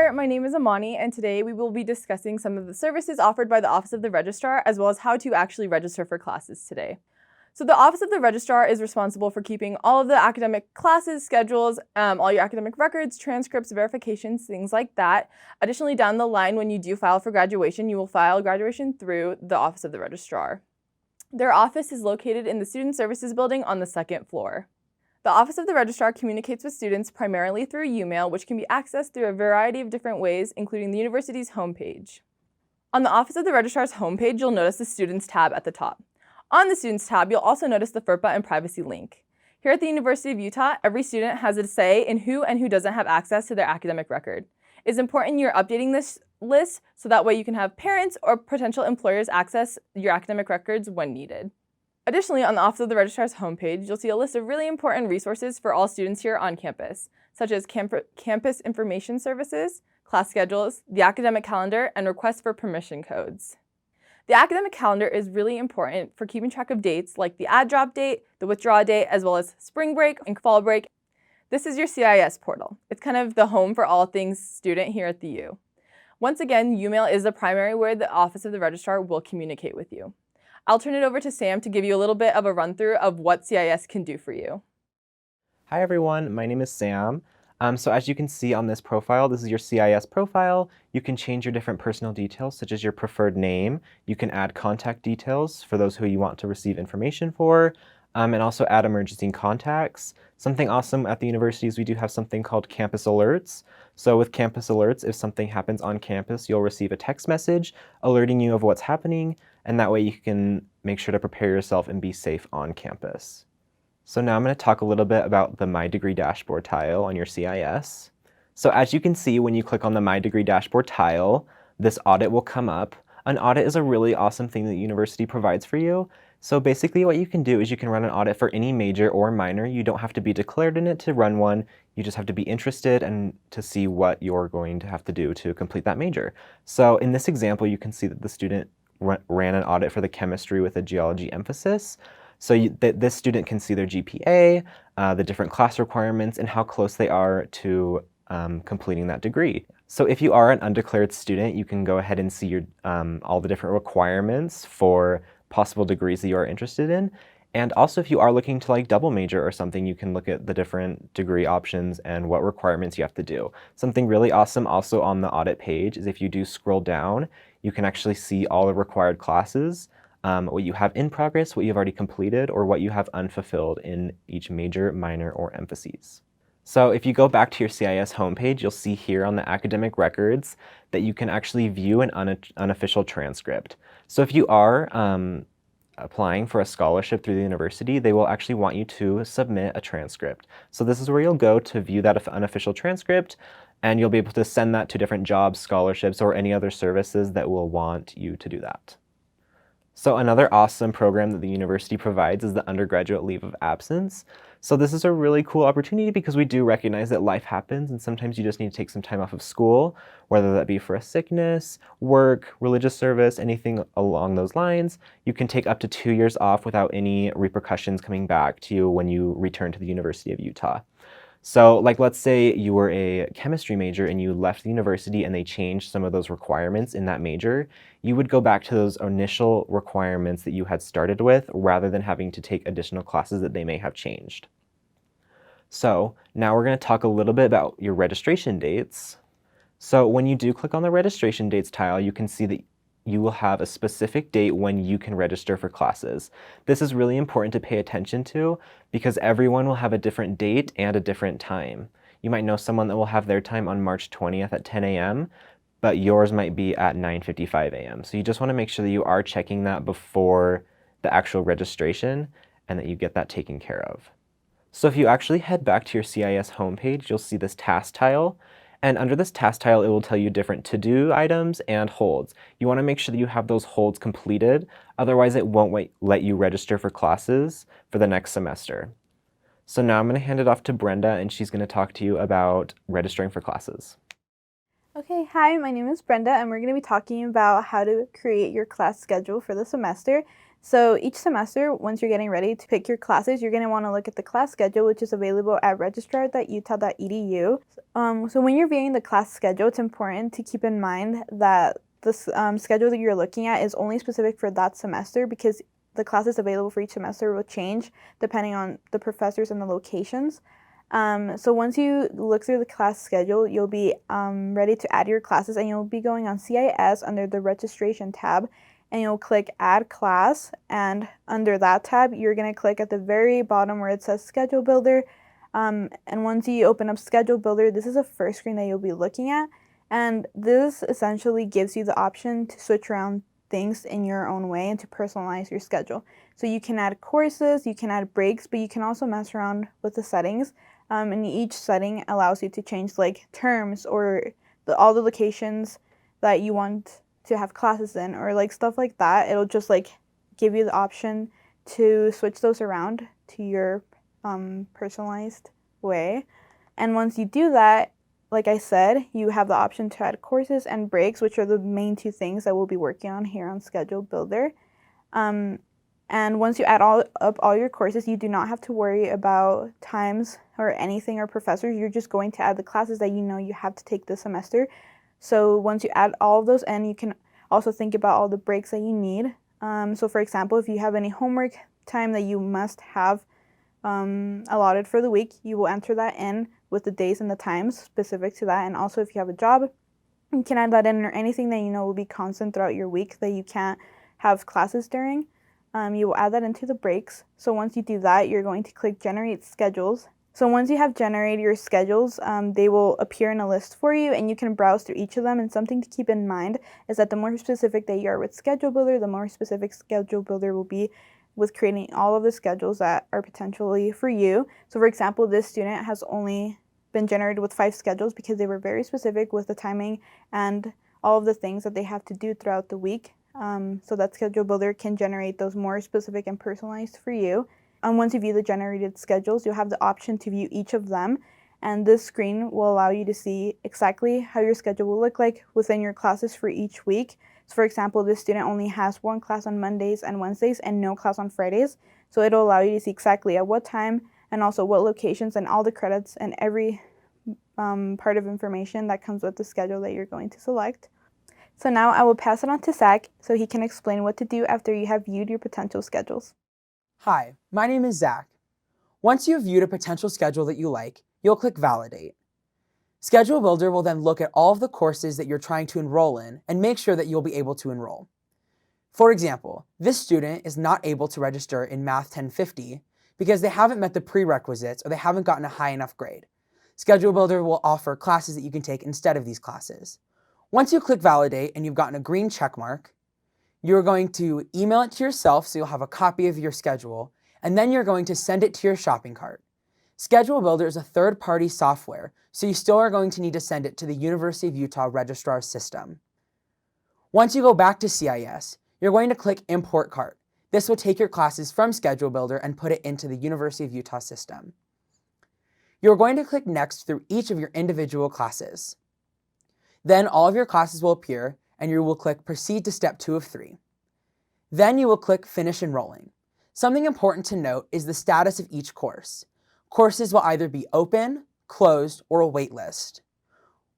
there, my name is Amani, and today we will be discussing some of the services offered by the Office of the Registrar, as well as how to actually register for classes today. So the Office of the Registrar is responsible for keeping all of the academic classes, schedules, all your academic records, transcripts, verifications, things like that. Additionally, down the line, when you do file for graduation, you will file graduation through the Office of the Registrar. Their office is located in the Student Services Building on the second floor. The Office of the Registrar communicates with students primarily through e-mail, which can be accessed through a variety of different ways, including the university's homepage. On the Office of the Registrar's homepage, you'll notice the Students tab at the top. On the Students tab, you'll also notice the FERPA and privacy link. Here at the University of Utah, every student has a say in who and who doesn't have access to their academic record. It's important you're updating this list so that way you can have parents or potential employers access your academic records when needed. Additionally, on the Office of the Registrar's homepage, you'll see a list of really important resources for all students here on campus, such as campus information services, class schedules, the academic calendar, and requests for permission codes. The academic calendar is really important for keeping track of dates like the add drop date, the withdraw date, as well as spring break and fall break. This is your CIS portal. It's kind of the home for all things student here at the U. Once again, UMail is the primary way the Office of the Registrar will communicate with you. I'll turn it over to Sam to give you a little bit of a run-through of what CIS can do for you. Hi everyone, my name is Sam. So as you can see on this profile, this is your CIS profile. You can change your different personal details, such as your preferred name. You can add contact details for those who you want to receive information for, and also add emergency contacts. Something awesome at the university is we do have something called campus alerts. So with campus alerts, if something happens on campus, you'll receive a text message alerting you of what's happening, and that way you can make sure to prepare yourself and be safe on campus. So now I'm going to talk a little bit about the My Degree dashboard tile on your CIS. So as you can see, when you click on the My Degree dashboard tile, this audit will come up. An audit is a really awesome thing that the university provides for you. So basically what you can do is you can run an audit for any major or minor. You don't have to be declared in it to run one. You just have to be interested and to see what you're going to have to do to complete that major. So in this example, you can see that the student ran an audit for the chemistry with a geology emphasis. So this student can see their GPA, the different class requirements, and how close they are to completing that degree. So if you are an undeclared student, you can go ahead and see your, all the different requirements for possible degrees that you are interested in. And also if you are looking to like double major or something, you can look at the different degree options and what requirements you have to do. Something really awesome also on the audit page is if you do scroll down, you can actually see all the required classes, what you have in progress, what you've already completed, or what you have unfulfilled in each major, minor, or emphases. So if you go back to your CIS homepage, you'll see here on the academic records that you can actually view an unofficial transcript. So if you are applying for a scholarship through the university, they will actually want you to submit a transcript. So this is where you'll go to view that unofficial transcript, and you'll be able to send that to different jobs, scholarships, or any other services that will want you to do that. So another awesome program that the university provides is the undergraduate leave of absence. So this is a really cool opportunity because we do recognize that life happens and sometimes you just need to take some time off of school, whether that be for a sickness, work, religious service, anything along those lines. You can take up to 2 years off without any repercussions coming back to you when you return to the University of Utah. So like let's say you were a chemistry major and you left the university and they changed some of those requirements in that major, you would go back to those initial requirements that you had started with rather than having to take additional classes that they may have changed. So now we're going to talk a little bit about your registration dates. So when you do click on the registration dates tile, you can see that you will have a specific date when you can register for classes. This is really important to pay attention to because everyone will have a different date and a different time. You might know someone that will have their time on March 20th at 10 a.m., but yours might be at 9:55 a.m. So you just want to make sure that you are checking that before the actual registration and that you get that taken care of. So if you actually head back to your CIS homepage, you'll see this task tile. And under this task tile, it will tell you different to-do items and holds. You want to make sure that you have those holds completed, otherwise it won't let you register for classes for the next semester. So now I'm going to hand it off to Brenda, and she's going to talk to you about registering for classes. Okay, hi, my name is Brenda, and we're going to be talking about how to create your class schedule for the semester. So each semester, once you're getting ready to pick your classes, you're going to want to look at the class schedule, which is available at registrar.utah.edu. So when you're viewing the class schedule, it's important to keep in mind that the schedule that you're looking at is only specific for that semester, because the classes available for each semester will change depending on the professors and the locations. So once you look through the class schedule, you'll be ready to add your classes, and you'll be going on CIS under the registration tab, and you'll click add class, and under that tab you're going to click at the very bottom where it says schedule builder, and once you open up schedule builder, this is the first screen that you'll be looking at, and this essentially gives you the option to switch around things in your own way and to personalize your schedule. So you can add courses, you can add breaks, but you can also mess around with the settings, and each setting allows you to change like terms or all the locations that you want to have classes in, or like stuff like that. It'll just like give you the option to switch those around to your personalized way. And once you do that, like I said, you have the option to add courses and breaks, which are the main two things that we'll be working on here on Schedule Builder. And once you add up all your courses, you do not have to worry about times or anything or professors. You're just going to add the classes that you know you have to take this semester. So once you add all of those in, you can also think about all the breaks that you need. So for example, if you have any homework time that you must have allotted for the week, you will enter that in with the days and the times specific to that. And also if you have a job, you can add that in, or anything that you know will be constant throughout your week that you can't have classes during. You will add that into the breaks. So once you do that, you're going to click generate schedules. So once you have generated your schedules, they will appear in a list for you, and you can browse through each of them. And something to keep in mind is that the more specific that you are with Schedule Builder, the more specific Schedule Builder will be with creating all of the schedules that are potentially for you. So for example, this student has only been generated with 5 schedules because they were very specific with the timing and all of the things that they have to do throughout the week. So that Schedule Builder can generate those more specific and personalized for you. And once you view the generated schedules, you'll have the option to view each of them. And this screen will allow you to see exactly how your schedule will look like within your classes for each week. So for example, this student only has 1 class on Mondays and Wednesdays and no class on Fridays. So it'll allow you to see exactly at what time and also what locations and all the credits and every part of information that comes with the schedule that you're going to select. So now I will pass it on to Zach so he can explain what to do after you have viewed your potential schedules. Hi, my name is Zach. Once you have viewed a potential schedule that you like, you'll click Validate. Schedule Builder will then look at all of the courses that you're trying to enroll in and make sure that you'll be able to enroll. For example, this student is not able to register in Math 1050 because they haven't met the prerequisites or they haven't gotten a high enough grade. Schedule Builder will offer classes that you can take instead of these classes. Once you click Validate and you've gotten a green check mark, you're going to email it to yourself so you'll have a copy of your schedule, and then you're going to send it to your shopping cart. Schedule Builder is a third-party software, so you still are going to need to send it to the University of Utah Registrar system. Once you go back to CIS, you're going to click Import Cart. This will take your classes from Schedule Builder and put it into the University of Utah system. You're going to click Next through each of your individual classes. Then all of your classes will appear, and you will click Proceed to Step 2 of 3. Then you will click Finish Enrolling. Something important to note is the status of each course. Courses will either be open, closed, or a wait list.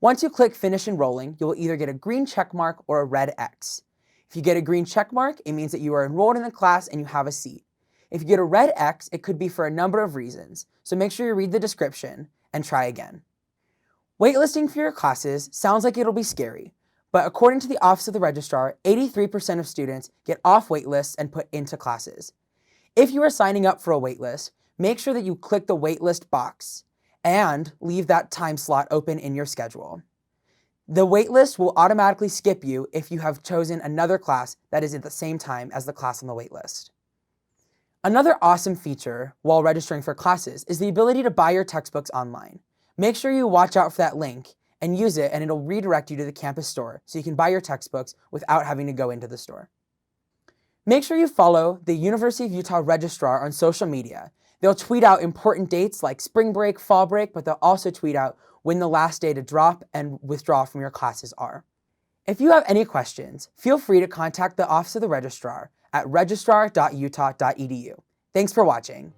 Once you click Finish Enrolling, you will either get a green check mark or a red X. If you get a green check mark, it means that you are enrolled in the class and you have a seat. If you get a red X, it could be for a number of reasons, so make sure you read the description and try again. Waitlisting for your classes sounds like it'll be scary, but according to the Office of the Registrar, 83% of students get off waitlists and put into classes. If you are signing up for a waitlist, make sure that you click the waitlist box and leave that time slot open in your schedule. The waitlist will automatically skip you if you have chosen another class that is at the same time as the class on the waitlist. Another awesome feature while registering for classes is the ability to buy your textbooks online. Make sure you watch out for that link and use it, and it'll redirect you to the campus store so you can buy your textbooks without having to go into the store. Make sure you follow the University of Utah Registrar on social media. They'll tweet out important dates like spring break, fall break, but they'll also tweet out when the last day to drop and withdraw from your classes are. If you have any questions, feel free to contact the Office of the Registrar at registrar.utah.edu. Thanks for watching.